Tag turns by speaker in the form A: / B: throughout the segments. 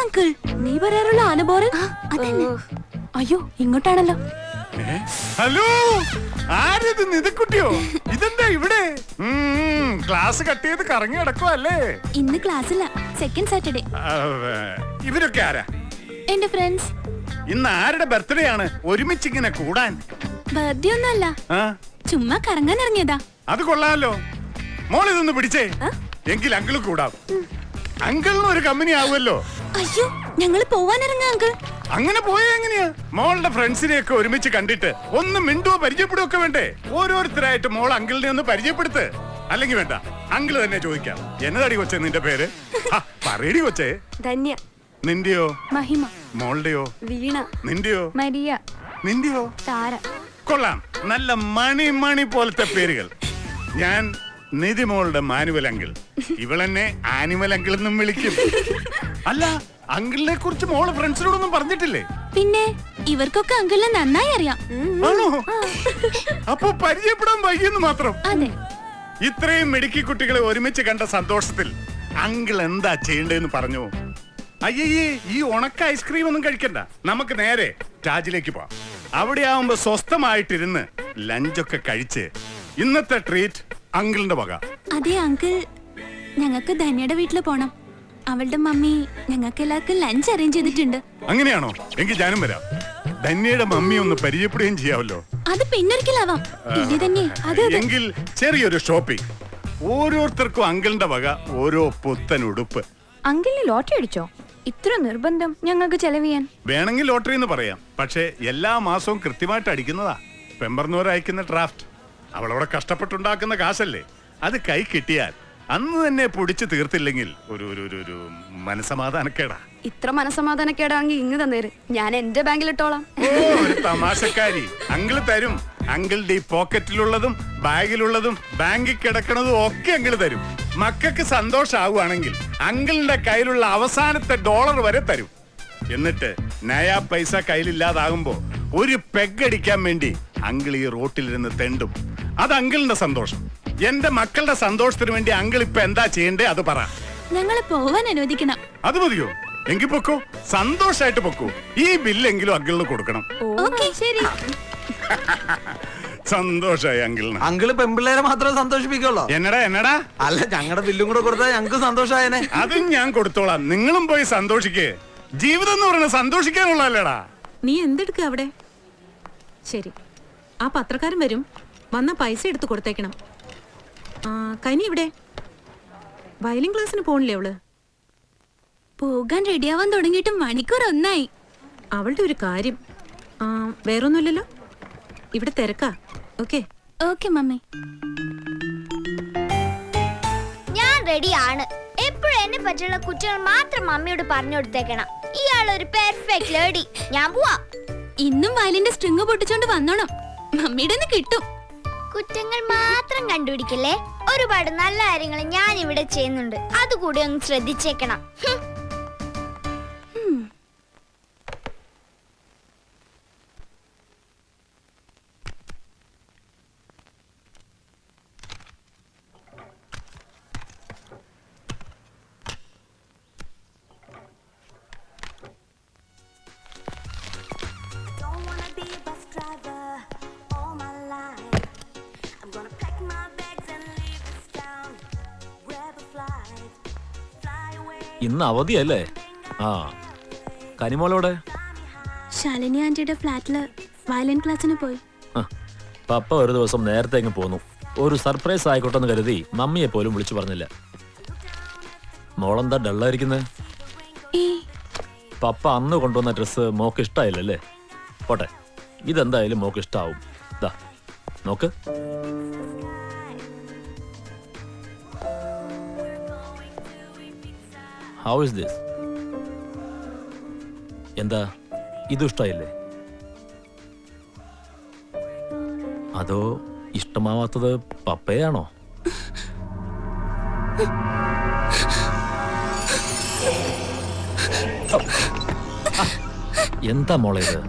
A: Uncle നീ പറയാറുള്ള ആനബോറ് അയ്യോ ഇങ്ങോട്ടാണല്ലോ.
B: ഹലോ, ആരിത്? നിധിക്കുട്ടിയോ? ഇതെന്താ ഇവിടെ? ക്ലാസ് കട്ട് ചെയ്ത് കറങ്ങി കിടക്കുവല്ലേ?
A: ഇന്ന് ക്ലാസ്സില്ല, സെക്കൻഡ് സാറ്റർഡേ.
B: ഇവരൊക്കെ ആരാ?
A: എന്റെ ഫ്രണ്ട്സ്.
B: ഇന്ന് ആരുടെ ബർത്ത്ഡേ ആണ് ഒരുമിച്ച് ഇങ്ങനെ കൂടാൻ?
A: ബർത്ത്ഡേ ഒന്നല്ല, ചുമ്മാ കറങ്ങാൻ ഇറങ്ങിയതാ.
B: അത് കൊള്ളാലോ. മോൾ ഇതൊന്ന് പിടിച്ചേ, എങ്കിൽ അങ്കിള് കൂടാം. അങ്കിളിന് ഒരു കമ്പനി ആവുമല്ലോ.
A: അയ്യോ, ഞങ്ങള് പോവാൻ ഇറങ്ങാ അങ്കിൾ.
B: അങ്ങനെ പോയാ എങ്ങനെയാ? മോളുടെ ഫ്രണ്ട്സിനെയൊക്കെ ഒരുമിച്ച് കണ്ടിട്ട് ഒന്ന് മിണ്ടുവോ പരിചയപ്പെടുകയോ ഒക്കെ വേണ്ടേ? ഓരോരുത്തരായിട്ട് മോൾ അങ്കിളിനെ ഒന്ന് പരിചയപ്പെടുത്ത്. അല്ലെങ്കിൽ വേണ്ട, അങ്കിള് തന്നെ ചോദിക്കാം. എന്നതാടി കൊച്ചേ നിന്റെ പേര്? പറയടി കൊച്ചേ.
A: ധന്യ.
B: നിന്റെയോ?
A: മഹിമ.
B: മോളുടെയോ?
A: വീണ.
B: നിന്റെയോ?
A: മരിയ.
B: നിന്റെയോ?
A: താര.
B: കൊള്ളാം, നല്ല മണി പോലത്തെ പേരുകൾ. ഞാൻ നിധിമോളുടെ മാനുവൽ അങ്കിൾ. ഇവളെന്നെ ആനിമൽ അങ്കിൾ എന്നും വിളിക്കും. അല്ല, അങ്കിളിനെ കുറിച്ച് മോള് ഫ്രണ്ട്സിനോടൊന്നും പറഞ്ഞിട്ടില്ലേ?
A: പിന്നെ ഇവർക്കൊക്കെ അങ്കിളിനെ നന്നായി അറിയാം.
B: ആണോ? അപ്പൊ പരിചയപ്പെടാൻ വൈകിയെന്ന് മാത്രം.
A: അതെ.
B: ഇത്രയും മിടുക്കി കുട്ടികളെ ഒരുമിച്ച് കണ്ട സന്തോഷത്തിൽ അങ്കിൾ എന്താ ചെയ്യേണ്ടതെന്ന് പറഞ്ഞു. അയ്യേ, ഈ ഉണക്ക ഐസ്ക്രീം ഒന്നും കഴിക്കണ്ട. നമുക്ക് നേരെ ടാജിലേക്ക് പോവാം. അവിടെ ആവുമ്പോ സ്വസ്ഥമായിട്ടിരുന്ന് ലഞ്ചൊക്കെ കഴിച്ച് ഇന്നത്തെ ട്രീറ്റ് അങ്കിളിന്റെ വക.
A: അതെ അങ്കിൾ, ഞങ്ങൾക്ക് ധന്യയുടെ വീട്ടിൽ പോണം. അവളുടെ മമ്മി ഞങ്ങൾക്ക് എല്ലാവർക്കും ലഞ്ച് അറേഞ്ച് ചെയ്തിട്ടുണ്ട്.
B: അങ്ങനെയാണോ? എങ്കിൽ ഞാനും വരാം. ധന്യയുടെ മമ്മി ഒന്ന് പരിചയപ്പെടുകയും ചെയ്യാമല്ലോ.
A: അത് പിന്നൊരിക്കലാവാം.
B: എങ്കിൽ ചെറിയൊരു ഷോപ്പിംഗ്. ഓരോരുത്തർക്കും അങ്കിളിന്റെ വക ഓരോ പുത്തൻ ഉടുപ്പ്.
A: അങ്കിളിന് ലോട്ടറി അടിച്ചോ? ഇത്ര നിർബന്ധം ഞങ്ങൾക്ക് ചെലവ് ചെയ്യാൻ?
B: വേണമെങ്കിൽ ലോട്ടറി എന്ന് പറയാം, പക്ഷെ എല്ലാ മാസവും കൃത്യമായിട്ട് അടിക്കുന്നതാ. പെമ്പർന്നൂർ അയക്കുന്ന ഡ്രാഫ്റ്റ്. അവളവിടെ കഷ്ടപ്പെട്ടുണ്ടാക്കുന്ന കാശല്ലേ, അത് കൈ കിട്ടിയാൽ അന്ന് തന്നെ പൊടിച്ചു തീർത്തില്ലെങ്കിൽ ഒരു മനസമാധാനക്കേടാ.
A: ഇത്ര മനസമാധാനക്കേടാണെങ്കിൽ ഇങ്ങ് തന്നേര്, ഞാൻ എന്റെ ബാങ്കിലിട്ടോളാം.
B: ഒരു തമാശക്കാരി. അങ്കിള് തരും. അങ്കിളുടെ ഈ പോക്കറ്റിലുള്ളതും ബാഗിലുള്ളതും ബാങ്കിൽ കിടക്കണതും ഒക്കെ അങ്കിള് തരും. മക്കൾക്ക് സന്തോഷാവുകയാണെങ്കിൽ അങ്കിളിന്റെ കയ്യിലുള്ള അവസാനത്തെ ഡോളർ വരെ തരും. എന്നിട്ട് നയാ പൈസ കയ്യിലില്ലാതാകുമ്പോ ഒരു പെഗടിക്കാൻ വേണ്ടി അങ്കിൾ ഈ റോട്ടിലിരുന്ന് തെണ്ടും. അത് അങ്കിളിന്റെ സന്തോഷം. എന്റെ മക്കളുടെ സന്തോഷത്തിന് വേണ്ടി അങ്കിൾ ഇപ്പൊ എന്താ ചെയ്യണ്ടേ അത് പറ.
A: ഞങ്ങളെ പോവാൻ അനുവദിക്കണം.
B: അത് മതിയോ? എങ്കിൽ പൊക്കോ, സന്തോഷായിട്ട് പൊക്കോ. ഈ ബില്ലെങ്കിലും അങ്കിളിന് കൊടുക്കണം.
A: ശരി.
B: സന്തോഷായി അങ്കിളിന്.
C: അങ്കിള് പെൺപിള്ളേരെ മാത്രമേ സന്തോഷിപ്പിക്കുള്ളൂ.
B: എന്നടാ?
C: അല്ല, ഞങ്ങളുടെ ബില്ലും കൂടെ കൊടുത്താൽ ഞങ്ങൾക്ക് സന്തോഷായനെ.
B: അതും ഞാൻ കൊടുത്തോളാം. നിങ്ങളും പോയി സന്തോഷിക്കേ. ജീവിതം എന്ന് പറയുന്നത് സന്തോഷിക്കാനുള്ളല്ലേടാ.
D: നീ എന്തെടുക്ക അവിടെ? ശരി, ആ പത്രക്കാരൻ വരും. വന്ന പൈസ എടുത്ത് കൊടുത്തേക്കണം. കനി ഇവിടെ വയലിൻ ക്ലാസ്സിന് പോണില്ലേ അവള്?
A: പോകാൻ റെഡിയാവാൻ തുടങ്ങിയിട്ട് മണിക്കൂർ ഒന്നായി.
D: അവളുടെ ഒരു കാര്യം. വേറൊന്നുമില്ലല്ലോ, ഇവിടെ തിരക്കാ. Okay
A: okay mummy.
E: ഞാൻ റെഡിയാണ്. എപ്പോഴും എന്നെ പറ്റിയുള്ള കുറ്റങ്ങൾ മാത്രം മമ്മിയോട് പറഞ്ഞു കൊടുത്തേക്കണം. ഇയാളൊരു പെർഫെക്റ്റ് ലേഡി. ഞാൻ പോവാ.
A: ഇന്നും വയലിന്റെ സ്ട്രിങ് പൊട്ടിച്ചോണ്ട് വന്നോണം. മമ്മിയുടെ കിട്ടും.
E: കുറ്റങ്ങൾ മാത്രം കണ്ടുപിടിക്കല്ലേ. ഒരുപാട് നല്ല കാര്യങ്ങൾ ഞാൻ ഇവിടെ ചെയ്യുന്നുണ്ട്, അതുകൂടി ഒന്ന് ശ്രദ്ധിച്ചേക്കണം.
F: ഇന്ന് അവധിയല്ലേ? കനിമോളോടെ?
A: ശാലിനി ആന്റിയുടെ ഫ്ലാറ്റില് വയലിൻ ക്ലാസ്സിന് പോയി.
F: പപ്പ ഒരു ദിവസം നേരത്തെ അങ്ങ് പോന്നു. ഒരു സർപ്രൈസ് ആയിക്കോട്ടെ എന്ന് കരുതി മമ്മിയെ പോലും വിളിച്ചു പറഞ്ഞില്ല. മോളെന്താ ഡള്ളായിരിക്കുന്നേ? പപ്പ അന്ന് കൊണ്ടുവന്ന ഡ്രസ്സ് മോക്ക് ഇഷ്ടായില്ലല്ലേ? പോട്ടെ, ഇതെന്തായാലും മോക്ക് ഇഷ്ടാവും. ദാ നോക്ക്. How is this? എന്താ, ഇത് ഇഷ്ടായില്ലേ? അതോ ഇഷ്ടമാവാത്തത് പപ്പയാണോ? എന്താ മോളെ ഇത്?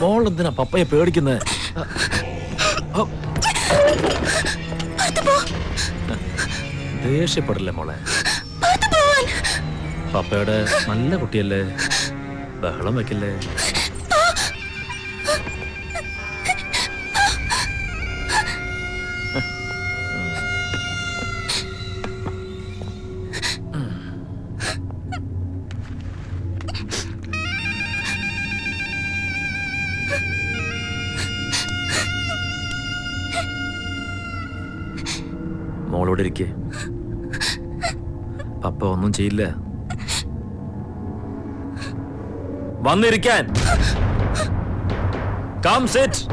F: മോൾ എന്തിനാ പപ്പയെ പേടിക്കുന്നേ? ദേഷ്യപ്പെടില്ലേ മോളെ? പപ്പയുടെ നല്ല കുട്ടിയല്ലേ, ബഹളം വെക്കില്ലേ. മോളോട് ഇരിക്കേ, പപ്പ ഒന്നും ചെയ്യില്ല. വന്നിരിക്കാൻ. Come sit.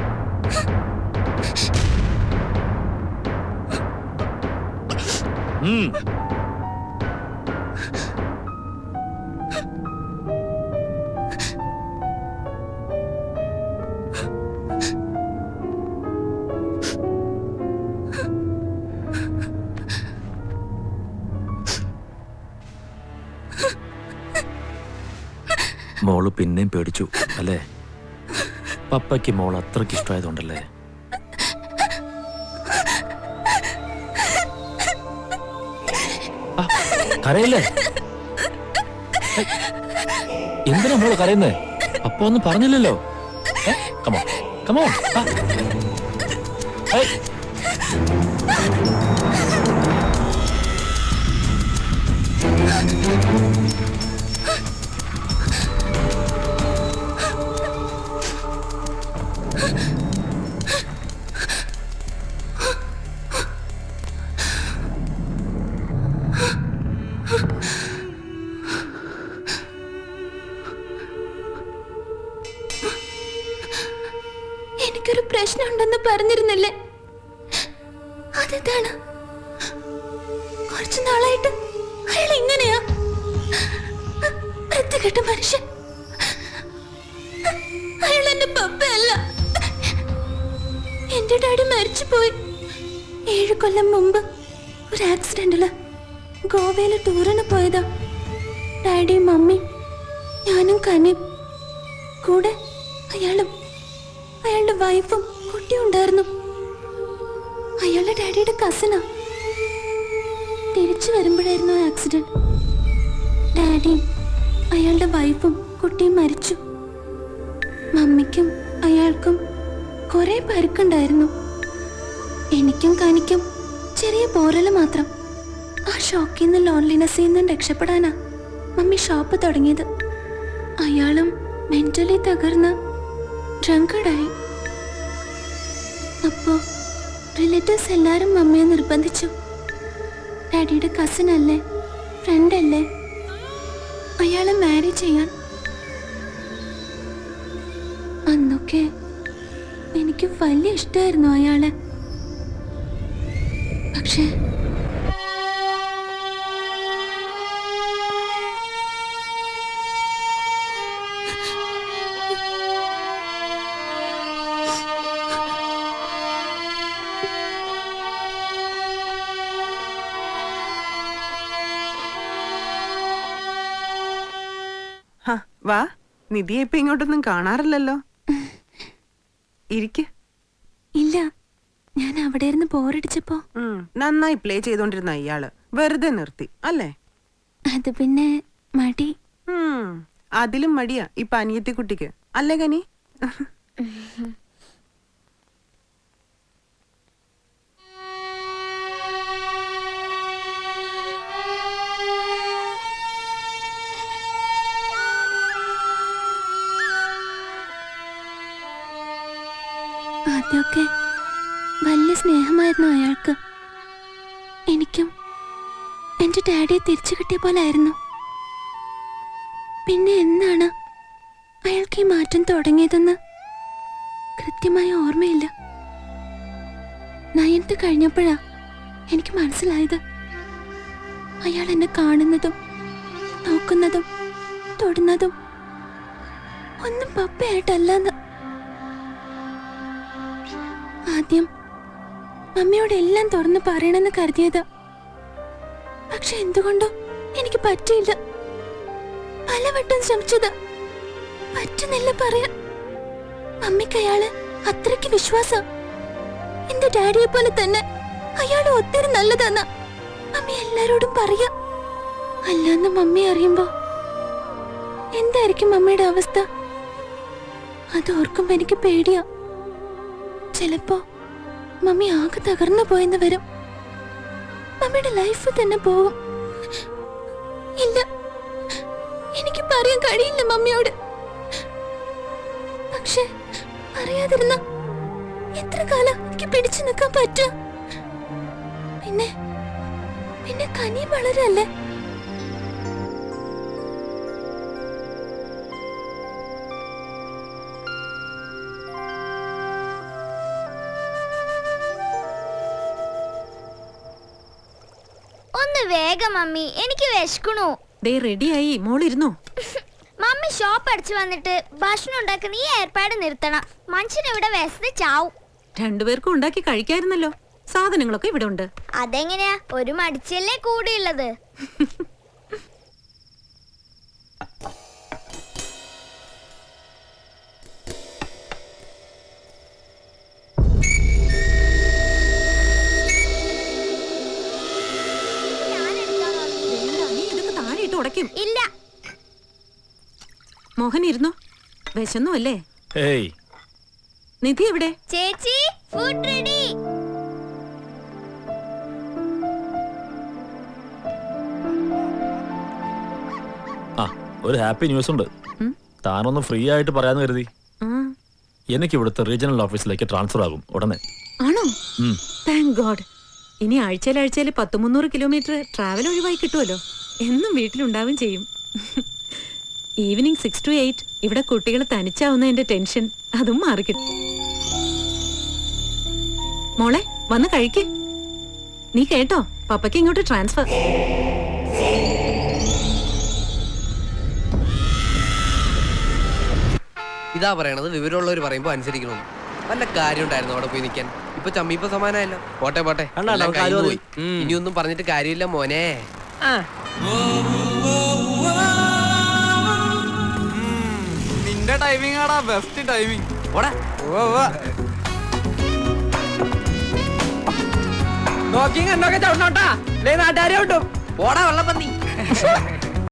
F: മോള് പിന്നെയും പേടിച്ചു അല്ലേ? പപ്പയ്ക്ക് മോൾ അത്രയ്ക്ക് ഇഷ്ടമായതുകൊണ്ടല്ലേ? കരയില്ലേ? എന്തിനാ മോള് കരയുന്നേ? പപ്പ ഒന്നും പറഞ്ഞില്ലല്ലോ. Come on come on.
A: എനിക്കൊരു പ്രശ്നമുണ്ടെന്ന് പറഞ്ഞിരുന്നില്ലേ? അതെന്താണ്? കുറച്ചു നാളായിട്ട് അയാൾ ഇങ്ങനെയാ. വൃത്തികെട്ട മനുഷ്യൻ. അയാൾ എന്റെ പപ്പയല്ല. എന്റെ ഡാഡി മരിച്ചുപോയി 7 കൊല്ലം മുമ്പ് ഒരു ആക്സിഡന്റില്. ഗോവയില് ടൂറിന് പോയതാ. ഡാഡിയും മമ്മി, ഞാനും കനിയും, കൂടെ അയാളുടെ വൈഫും കുട്ടിയും ഉണ്ടായിരുന്നു. അയാളുടെ ഡാഡിയുടെ കസിനാ. തിരിച്ചു വരുമ്പോഴായിരുന്നു ആക്സിഡന്റ്. ഡാഡിയും അയാളുടെ വൈഫും കുട്ടിയും മരിച്ചു. മമ്മിക്കും അയാൾക്കും കുറെ പരുക്കുണ്ടായിരുന്നു. എനിക്കും കനിക്കും ചെറിയ പോറല് മാത്രം. ആ ഷോക്കിൽ നിന്ന്, ലോൺലിനെസ്സിൽ നിന്നും രക്ഷപ്പെടാനാ മമ്മി ഷോപ്പ് തുടങ്ങിയത്. അയാളും മെന്റലി തകർന്ന് ഡ്രങ്കഡായി. അപ്പോ റിലേറ്റീവ്സ് എല്ലാരും മമ്മിയെ നിർബന്ധിച്ചു. ഡാഡിയുടെ കസിൻ അല്ലേ, ഫ്രണ്ട് അല്ലേ, അയാളെ മാരി ചെയ്യാൻ. അന്നൊക്കെ എനിക്ക് വലിയ ഇഷ്ടമായിരുന്നു അയാളെ. പക്ഷേ
G: വാ, നിധിയെ ഇപ്പൊ ഇങ്ങോട്ടൊന്നും കാണാറില്ലല്ലോ. ഇരിക്ക്.
A: ഇല്ല, ഞാൻ അവിടെ ഇരുന്ന് ബോറടിച്ചപ്പോ
G: നന്നായി പ്ലേ ചെയ്തോണ്ടിരുന്ന ഇയാള് വെറുതെ നിർത്തി അല്ലേ?
A: അത് പിന്നെ മടി.
G: അതിലും മടിയാ ഇപ്പൊ അനിയത്തി കുട്ടിക്ക് അല്ലേ കനി?
A: ആദ്യമൊക്കെ വലിയ സ്നേഹമായിരുന്നു അയാൾക്ക്. എനിക്കും എന്റെ ഡാഡിയെ തിരിച്ചു കിട്ടിയ പോലായിരുന്നു. പിന്നെ എന്നാണ് അയാൾക്ക് ഈ മാറ്റം തുടങ്ങിയതെന്ന് കൃത്യമായ ഓർമ്മയില്ല. 9th കഴിഞ്ഞപ്പോഴാ എനിക്ക് മനസ്സിലായത്. അയാൾ എന്നെ കാണുന്നതും നോക്കുന്നതും തൊടുന്നതും ഒന്നും പപ്പയായിട്ടല്ലെന്ന്. ആദ്യം മമ്മിയോട് എല്ലാം തുറന്ന് പറയണമെന്ന് കരുതിയത്. പക്ഷെ എന്തുകൊണ്ടോ എനിക്ക് പറ്റിയില്ല. പലവട്ടം ശ്രമിച്ചത്, പറ്റുന്നില്ല പറയാൻ. മമ്മിക്ക് അയാള് അത്രയ്ക്ക് വിശ്വാസം. എന്റെ ഡാഡിയെ പോലെ തന്നെ. അയാൾ ഒത്തിരി നല്ലതാന്ന മമ്മി എല്ലാരോടും പറയാ. അല്ലാന്ന് മമ്മി അറിയുമ്പോ എന്തായിരിക്കും മമ്മിയുടെ അവസ്ഥ? അത് ഓർക്കുമ്പോ എനിക്ക് പേടിയാ. ചിലപ്പോ മമ്മി ആകെ തകർന്നു പോയെന്ന് വരും. മമ്മിയുടെ ലൈഫ് തന്നെ പോവും. ഇല്ല, എനിക്ക് പറയാൻ കഴിയില്ല മമ്മിയോട്. പക്ഷെ പറയാതിരുന്ന എത്ര കാലം എനിക്ക് പിടിച്ചു നിൽക്കാൻ പറ്റും? പിന്നെ പിന്നെ കനി വളരല്ലേ.
E: ഒന്ന് വേഗം മമ്മി, എനിക്ക് വിശക്കണു.
D: ദേ റെഡിയായി, മോളിരുന്നോ?
E: മമ്മി ഷോപ്പ് അടിച്ചു വന്നിട്ട് ഭക്ഷണം ഉണ്ടാക്കുന്ന ഈ ഏർപ്പാട് നിർത്തണം. മനുഷ്യൻ ഇവിടെ വിശന്ന് ചാവും.
D: രണ്ടുപേർക്കും ഉണ്ടാക്കി കഴിക്കായിരുന്നല്ലോ. സാധനങ്ങളൊക്കെ ഇവിടെ ഉണ്ട്.
E: അതെങ്ങനെയാ? ഒരു മടിച്ചല്ലേ കൂടിയുള്ളത്.
D: ഇതൊക്കെ താഴെ ഇട്ട് ഉടയ്ക്കും.
E: ഇല്ല,
D: മോഹൻ ഇരുന്നോ? വിശന്നു അല്ലേ?
F: ഏയ്,
D: നിധി എവിടെ?
E: ചേച്ചി ഫുഡ് റെഡി.
F: ആ ഒരു ഹാപ്പി ന്യൂസ് ഉണ്ട്.
D: ഉം?
F: താനൊന്ന് ഫ്രീ ആയിട്ട് പറയാന്ന് കരുതി.
D: ആ,
F: എനിക്ക് ഇവിടുത്തെ റീജിയണൽ ഓഫീസിലേക്ക് ട്രാൻസ്ഫർ ആകും ഉടനെ.
D: ആണോ?
F: ഉം.
D: Thank God. ഇനി ആഴ്ചയിൽ 100-300 കിലോമീറ്റർ ട്രാവൽ ഒഴിവായി കിട്ടുമല്ലോ. എന്നും വീട്ടിലുണ്ടാവും ചെയ്യും. ഈവനിങ് 6 to 8 ഇവിടെ കുട്ടികൾ തനിച്ചാവുന്നതിന്റെ ടെൻഷൻ അതും മാറിക്കിട്ടും. മോളെ വന്ന് കഴിക്ക്. നീ കേട്ടോ, പപ്പയ്ക്ക് ഇങ്ങോട്ട് ട്രാൻസ്ഫർ.
H: ഇതാ പറയണത്, വിവരമുള്ളവർ പറയുമ്പോ അനുസരിക്കണം. വല്ല കാര്യം ഉണ്ടായിരുന്നു അവിടെ പോയി നിൽക്കാൻ. ഇപ്പൊ ചമ്മീപ്പ സമാനമല്ലോ. പോട്ടെ പോട്ടെ, എല്ലാം കഴിഞ്ഞു പോയി. ഇനിയൊന്നും പറഞ്ഞിട്ട് കാര്യമില്ല മോനെ.
C: നിന്റെ ടൈമിംഗ് ആടാ ബെസ്റ്റ് ടൈമിംഗ്.
H: ഓടാ.
C: നോക്കിയും കണ്ടൊക്കെ ചവിട്ടോട്ടാ, നാട്ടുകാരെ വിട്ടും.
H: ഓടാ വെള്ളപ്പന്നി.